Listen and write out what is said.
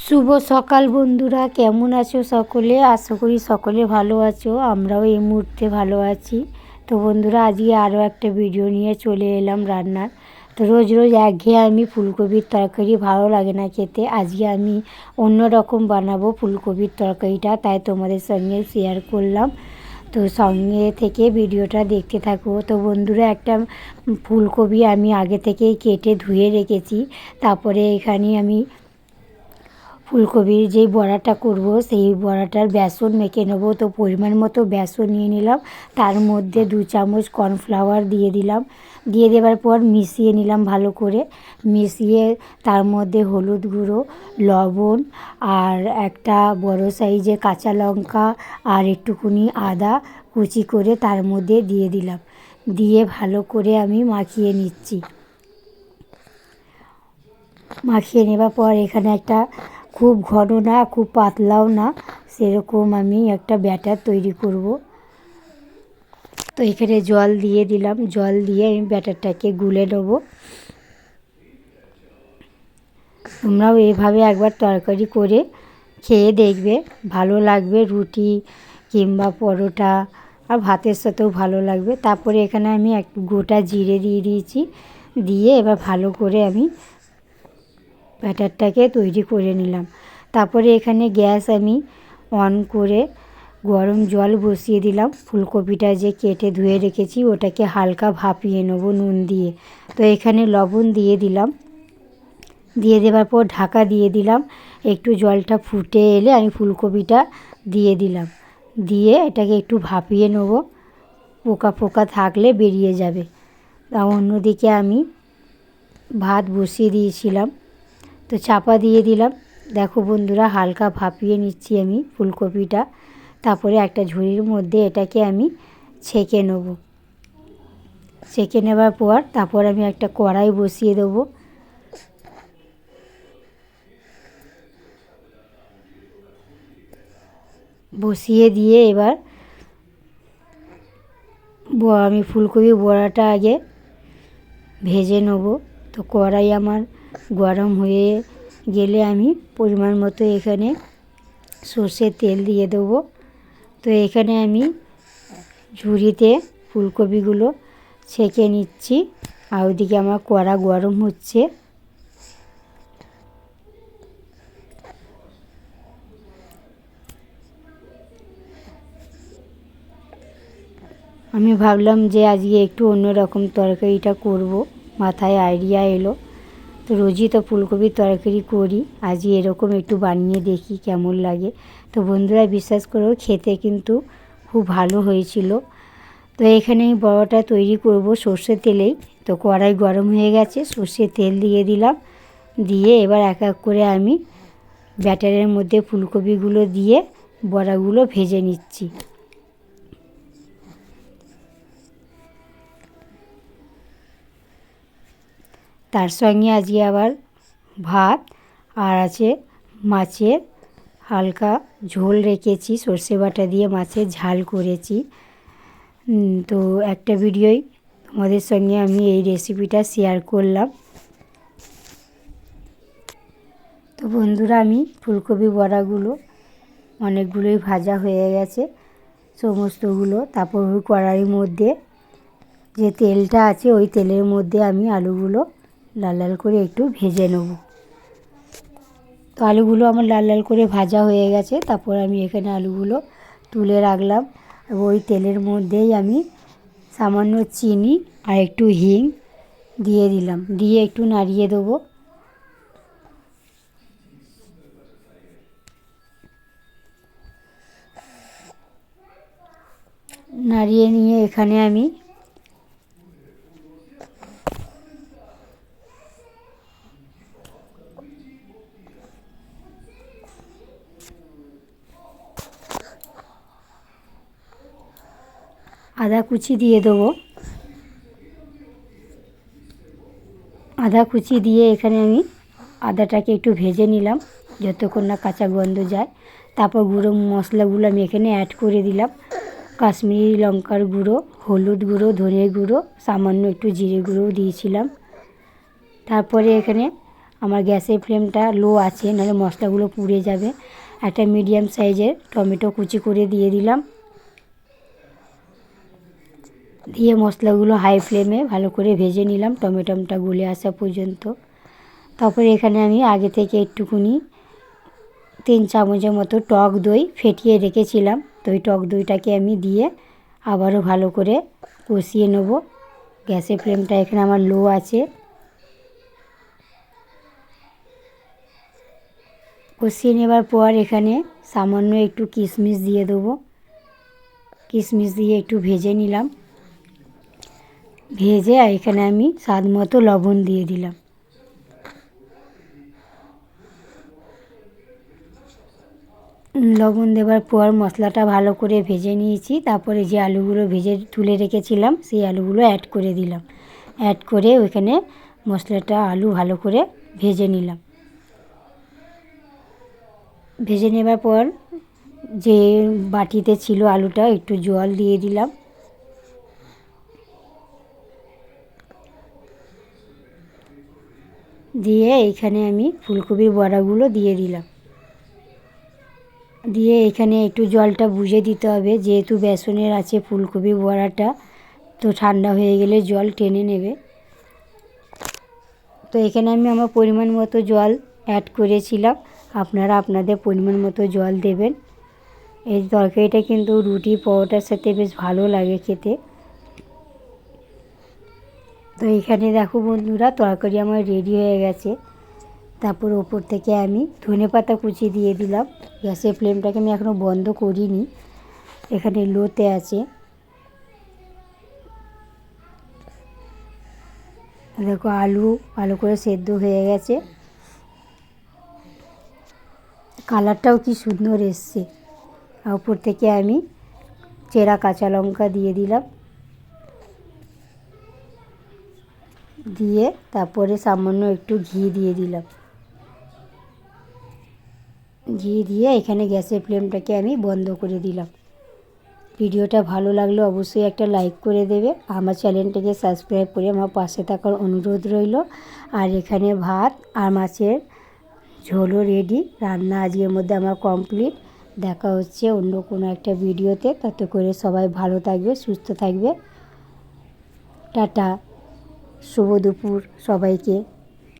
শুভ সকাল বন্ধুরা, কেমন আছো সকলে? আশা করি সকলে ভালো আছো। আমরাও এই মুহূর্তে ভালো আছি। তো বন্ধুরা, আজকে আরও একটা ভিডিও নিয়ে চলে এলাম রান্নার। তো রোজ রোজ একঘেয়ে আমি ফুলকপির তরকারি ভালো লাগে না খেতে। আজকে আমি অন্য রকম বানাবো ফুলকপির তরকারিটা, তাই তোমাদের সঙ্গে শেয়ার করলাম। তো সঙ্গে থেকে ভিডিওটা দেখতে থাকো। তো বন্ধুরা, একটা ফুলকপি আমি আগে থেকেই কেটে ধুয়ে রেখেছি। তারপরে এখানে আমি ফুলকপির যেই বড়াটা করব সেই বড়াটার বেসন মেখে নেব। তো পরিমাণ মতো বেসন নিয়ে নিলাম, তার মধ্যে 2 চামচ কর্নফ্লাওয়ার দিয়ে দিলাম। দিয়ে দেওয়ার পর মিশিয়ে নিলাম ভালো করে। মিশিয়ে তার মধ্যে হলুদ গুঁড়ো, লবণ আর একটা বড় সাইজের কাঁচা লঙ্কা আর একটুকুনি আদা কুচি করে তার মধ্যে দিয়ে দিলাম। দিয়ে ভালো করে আমি মাখিয়ে নিচ্ছি। মাখিয়ে নেবার পর এখানে একটা খুব ঘন না খুব পাতলাও না, সেরকম আমি একটা ব্যাটার তৈরি করব। তো এখানে জল দিয়ে দিলাম। জল দিয়ে আমি ব্যাটারটাকে গুলে নেব। তোমরাও এভাবে একবার তরকারি করে খেয়ে দেখবে, ভালো লাগবে। রুটি কিংবা পরোটা আর ভাতের সাথেও ভালো লাগবে। তারপরে এখানে আমি এক গোটা জিরে দিয়ে দিয়েছি। দিয়ে এবার ভালো করে আমি ব্যাটারটাকে তৈরি করে নিলাম। তারপরে এখানে গ্যাস আমি অন করে গরম জল বসিয়ে দিলাম। ফুলকপিটা যে কেটে ধুয়ে রেখেছি ওটাকে হালকা ভাপিয়ে নেব নুন দিয়ে। তো এখানে লবণ দিয়ে দিলাম। দিয়ে দেওয়ার পর ঢাকা দিয়ে দিলাম। একটু জলটা ফুটে এলে আমি ফুলকপিটা দিয়ে দিলাম। দিয়ে এটাকে একটু ভাপিয়ে নেব, পোকা পোকা থাকলে বেরিয়ে যাবে। তা অন্যদিকে আমি ভাত বসিয়ে দিয়েছিলাম, তো চাপা দিয়ে দিলাম। দেখো বন্ধুরা, হালকা ভাপিয়ে নিচ্ছি আমি ফুলকপিটা। তারপরে একটা ঝুড়ির মধ্যে এটাকে আমি ছেঁকে নেব। ছেঁকে নেবার পর তারপর আমি একটা কড়াই বসিয়ে দেবো। বসিয়ে দিয়ে এবার আমি ফুলকপি বড়াটা আগে ভেজে নেব। তো কড়াই আমার গরম হয়ে গেলে আমি পরিমাণ মতো এখানে সর্ষের তেল দিয়ে দেবো। তো এখানে আমি ঝুড়িতে ফুলকপিগুলো ছেঁকে নিচ্ছি, আর ওইদিকে আমার কড়া গরম হচ্ছে। আমি ভাবলাম যে আজকে একটু অন্যরকম তরকারিটা করব, মাথায় আইডিয়া এলো। তো রোজই তো ফুলকপির তরকারি করি, আজকে এরকম একটু বানিয়ে দেখি কেমন লাগে। তো বন্ধুরা, বিশ্বাস করো খেতে কিন্তু খুব ভালো হয়েছিল। তো এখানে আমি বড়াটা তৈরি করব সর্ষের তেলেই। তো কড়াই গরম হয়ে গেছে, সর্ষের তেল দিয়ে দিলাম। দিয়ে এবার এক এক করে আমি ব্যাটারের মধ্যে ফুলকপিগুলো দিয়ে বড়াগুলো ভেজে নিচ্ছি। তার সঙ্গে আজকে আবার ভাত আর আছে মাছের হালকা ঝোল রেখেছি, সর্ষে বাটা দিয়ে মাছের ঝাল করেছি। তো একটা ভিডিওই তোমাদের সঙ্গে আমি এই রেসিপিটা শেয়ার করলাম। তো বন্ধুরা, আমি ফুলকপি বড়াগুলো অনেকগুলোই ভাজা হয়ে গেছে সমস্তগুলো। তারপর ওই কড়াইয়ের মধ্যে যে তেলটা আছে ওই তেলের মধ্যে আমি আলুগুলো লাল লাল করে একটু ভেজে নেব। তো আলুগুলো আমার লাল লাল করে ভাজা হয়ে গেছে। তারপর আমি এখানে আলুগুলো তুলে রাখলাম। ওই তেলের মধ্যেই আমি সামান্য চিনি আর একটু হিং দিয়ে দিলাম। দিয়ে একটু নাড়িয়ে দেবো। নাড়িয়ে নিয়ে এখানে আমি আদা কুচি দিয়ে দেবো। আদা কুচি দিয়ে এখানে আমি আদাটাকে একটু ভেজে নিলাম যতক্ষণ না কাঁচা গন্ধ যায়। তারপর গুঁড়ো মশলাগুলো আমি এখানে অ্যাড করে দিলাম। কাশ্মীরি লঙ্কার গুঁড়ো, হলুদ গুঁড়ো, ধনে গুঁড়ো, সামান্য একটু জিরে গুঁড়োও দিয়েছিলাম। তারপরে এখানে আমার গ্যাসের ফ্লেমটা লো আছে, নাহলে মশলাগুলো পুড়ে যাবে। একটা মিডিয়াম সাইজের টমেটো কুচি করে দিয়ে দিলাম, দিয়ে মশলাগুলো হাই ফ্লেমে ভালো করে ভেজে নিলাম টমেটোটা গলে আসা পর্যন্ত। তারপরে এখানে আমি আগে থেকে একটুকুনি 3 চামচের মতো টক দই ফেটিয়ে রেখেছিলাম, তো ওই টক দইটাকে আমি দিয়ে আবারও ভালো করে কষিয়ে নেব। গ্যাসের ফ্লেমটা এখানে আমার লো আছে। কষিয়ে নেবার পর এখানে সামান্য একটু কিশমিশ দিয়ে দেবো। কিশমিশ দিয়ে একটু ভেজে নিলাম, ভেজে এখানে আমি স্বাদ মতো লবণ দিয়ে দিলাম। লবণ দেওয়ার পর মশলাটা ভালো করে ভেজে নিয়েছি। তারপরে যে আলুগুলো ভেজে তুলে রেখেছিলাম সেই আলুগুলো অ্যাড করে দিলাম। অ্যাড করে ওইখানে মশলাটা আলু ভালো করে ভেজে নিলাম। ভেজে নেবার পর যে বাটিতে ছিল আলুটা একটু জল দিয়ে দিলাম, দিয়ে এইখানে আমি ফুলকপির বড়াগুলো দিয়ে দিলাম। দিয়ে এখানে একটু জলটা বুঝে দিতে হবে, যেহেতু বেসনের আছে ফুলকপির বড়াটা, তো ঠান্ডা হয়ে গেলে জল টেনে নেবে। তো এখানে আমি আমার পরিমাণ মতো জল অ্যাড করেছিলাম, আপনারা আপনাদের পরিমাণ মতো জল দেবেন। এই তরকারিটা কিন্তু রুটি পরোটার সাথে বেশ ভালো লাগে খেতে। তো এখানে দেখো বন্ধুরা, তরকারি আমার রেডি হয়ে গেছে। তারপর ওপর থেকে আমি ধনেপাতা কুচি দিয়ে দিলাম। গ্যাসের ফ্লেমটাকে আমি এখনও বন্ধ করিনি, এখানে লোতে আছে। দেখো আলু ভালো করে সেদ্ধ হয়ে গেছে, কালারটাও কি সুন্দর এসছে। ওপর থেকে আমি চেরা কাঁচা লঙ্কা দিয়ে দিলাম, দিয়ে তারপরে সামান্য একটু ঘি দিয়ে দিলাম। ঘি দিয়ে এখানে গ্যাসের ফ্লেমটাকে আমি বন্ধ করে দিলাম। ভিডিওটা ভালো লাগলে অবশ্যই একটা লাইক করে দেবে, আমার চ্যানেলটাকে সাবস্ক্রাইব করে আমার পাশে থাকার অনুরোধ রইল। আর এখানে ভাত আর মাছের ঝোলও রেডি, রান্না আজকের মধ্যে আমার কমপ্লিট। দেখা হচ্ছে অন্য কোনো একটা ভিডিওতে, তাতে করে সবাই ভালো থাকবে, সুস্থ থাকবে। টাটা, শুভ দুপুর সবাইকে।